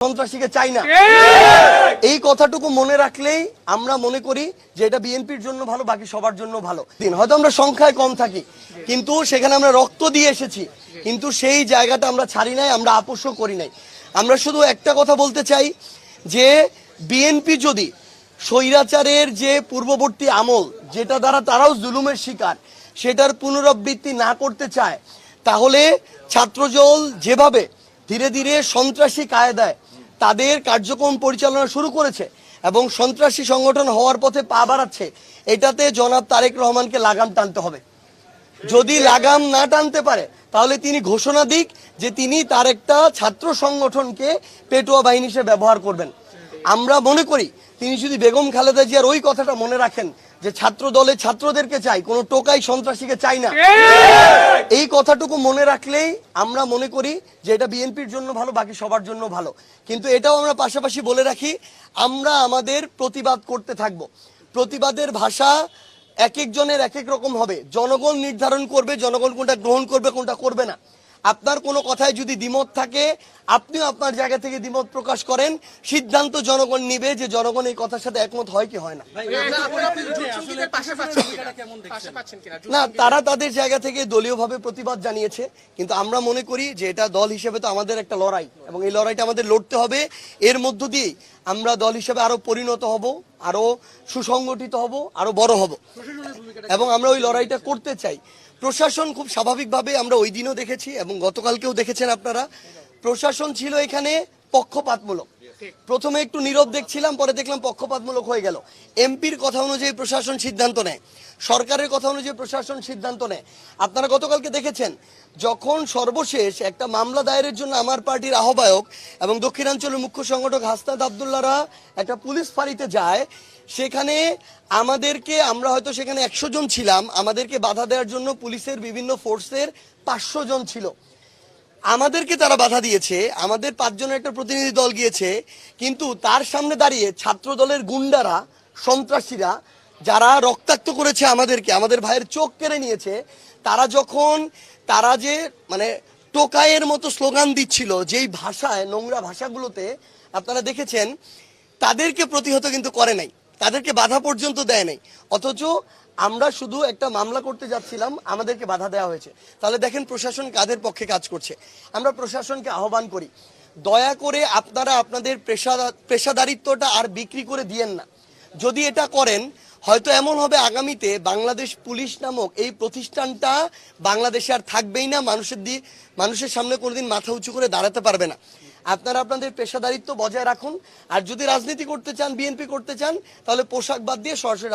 সন্ত্রাসীকে চাই না, এই কথাটুকু মনে রাখলেই আমরা মনে করি যে এটা বিএনপির জন্য ভালো, বাকি সবার জন্য ভালো। হয়তো আমরা সংখ্যায় কম থাকি, কিন্তু সেখানে আমরা রক্ত দিয়ে এসেছি, কিন্তু সেই জায়গাটা আমরা ছাড়ি নাই, আমরা আপোষও করি নাই। আমরা শুধু একটা কথা বলতে চাই যে বিএনপি যদি স্বৈরাচারের যে পূর্ববর্তী আমল, যেটা দ্বারা তারাও জুলুমের শিকার, সেটার পুনরাবৃত্তি না করতে চায়, তাহলে ছাত্রদল যেভাবে ধীরে ধীরে সন্ত্রাসী কায়দায় তাদের কার্যক্রম পরিচালনা শুরু করেছে এবং সন্ত্রাসী সংগঠন হওয়ার পথে পা বাড়াচ্ছে, এটাতে জনাব তারেক রহমানকে লাগাম টানতে হবে। যদি লাগাম না টানতে পারে তাহলে তিনি ঘোষণা দিক যে তিনি তার একটা ছাত্র সংগঠনকে পেটোয়া বাহিনী হিসেবে ব্যবহার করবেন। আমরা মনে করি তিনি যদি বেগম খালেদা জিয়ার ওই কথাটা মনে রাখেন যে ছাত্র দলে ছাত্রদেরকে চাই, কোনো টোকাই সন্ত্রাসীকে চাই না, এই কথাটুকু মনে রাখলেই আমরা মনে করি যে এটা বিএনপির জন্য ভালো, বাকি সবার জন্য ভালো। কিন্তু এটাও আমরা পাশাপাশি বলে রাখি, আমরা আমাদের প্রতিবাদ করতে থাকব। প্রতিবাদের ভাষা এক একজনের এক এক রকম হবে, জনগণ নির্ধারণ করবে জনগণ কোনটা গ্রহণ করবে কোনটা করবে না। আপনার কোনো কথায় যদি দ্বিমত থাকে, আপনিও আপনার জায়গা থেকে দ্বিমত প্রকাশ করেন, সিদ্ধান্ত জনগণ নিবে যে জনগণ এই কথার সাথে একমত হয় কি হয় না। না, তারা তাদের জায়গা থেকে দলীয়ভাবে প্রতিবাদ জানিয়েছে, কিন্তু আমরা মনে করি যে এটা দল হিসেবে তো আমাদের একটা লড়াই, এবং এই লড়াইটা আমাদের লড়তে হবে। এর মধ্য দিয়ে আমরা দল হিসেবে আরো পরিণত হব, আরো সুসংগঠিত হব, আরো বড় হব, এবং আমরা ওই লড়াইটা করতে চাই। প্রশাসন খুব স্বাভাবিকভাবে আমরা ওই দিনও দেখেছি এবং গতকালকেও দেখেছেন আপনারা, প্রশাসন ছিল এখানে পক্ষপাতমূলক। প্রথমে একটু নীরব দেখছিলাম, পরে দেখলাম পক্ষপাতমূলক হয়ে গেল। এমপির কথা অনুযায়ী প্রশাসন সিদ্ধান্ত নেয়, সরকারের কথা অনুযায়ী প্রশাসন সিদ্ধান্ত নেয়। আপনারা গতকালকে দেখেছেন যখন সর্বশেষ একটা মামলা দায়েরের জন্য আমার পার্টির আহ্বায়ক এবং দক্ষিণাঞ্চলের মুখ্য সংগঠক হাসনাত আবদুল্লাহরা একটা পুলিশ ফাঁড়িতে যায়, সেখানে আমাদেরকে, আমরা হয়তো সেখানে 100 জন ছিলাম, আমাদেরকে বাধা দেওয়ার জন্য পুলিশের বিভিন্ন ফোর্সের 500 জন ছিল। আমাদেরকে তারা বাধা দিয়েছে, আমাদের 5 জনের একটা প্রতিনিধি দল গিয়েছে, কিন্তু তার সামনে দাঁড়িয়ে ছাত্র দলের গুন্ডারা, সন্ত্রাসীরা যারা রক্তাক্ত করেছে আমাদেরকে, আমাদের ভাইয়ের চোখ কেড়ে নিয়েছে, তারা যে মানে টোকাইয়ের মতো স্লোগান দিচ্ছিল, যেই ভাষায়, নোংরা ভাষাগুলোতে আপনারা দেখেছেন, তাদেরকে প্রতিহত কিন্তু করে নাই, তাদেরকে বাধা পর্যন্ত দেয় নাই। অথচ আমরা শুধু একটা মামলা করতে যাচ্ছিলাম, আমাদেরকে বাধা দেওয়া হয়েছে। তাহলে দেখেন প্রশাসন কাদের পক্ষে কাজ করছে। আমরা প্রশাসনকে আহ্বান করি, দয়া করে আপনারা আপনাদের পেশাদারিত্বটা আর বিক্রি করে দিয়েন না। যদি এটা করেন, হয়তো এমন হবে আগামীতে বাংলাদেশ পুলিশ নামক এই প্রতিষ্ঠানটা বাংলাদেশে আর থাকবেই না, মানুষের সামনে কোনোদিন মাথা উঁচু করে দাঁড়াতে পারবে না। আপনারা আপনাদের পেশাদারিত্ব বজায় রাখুন, আর যদি রাজনীতি করতে চান, বিএনপি করতে চান, তাহলে পোশাক বাদ দিয়ে সরাসরি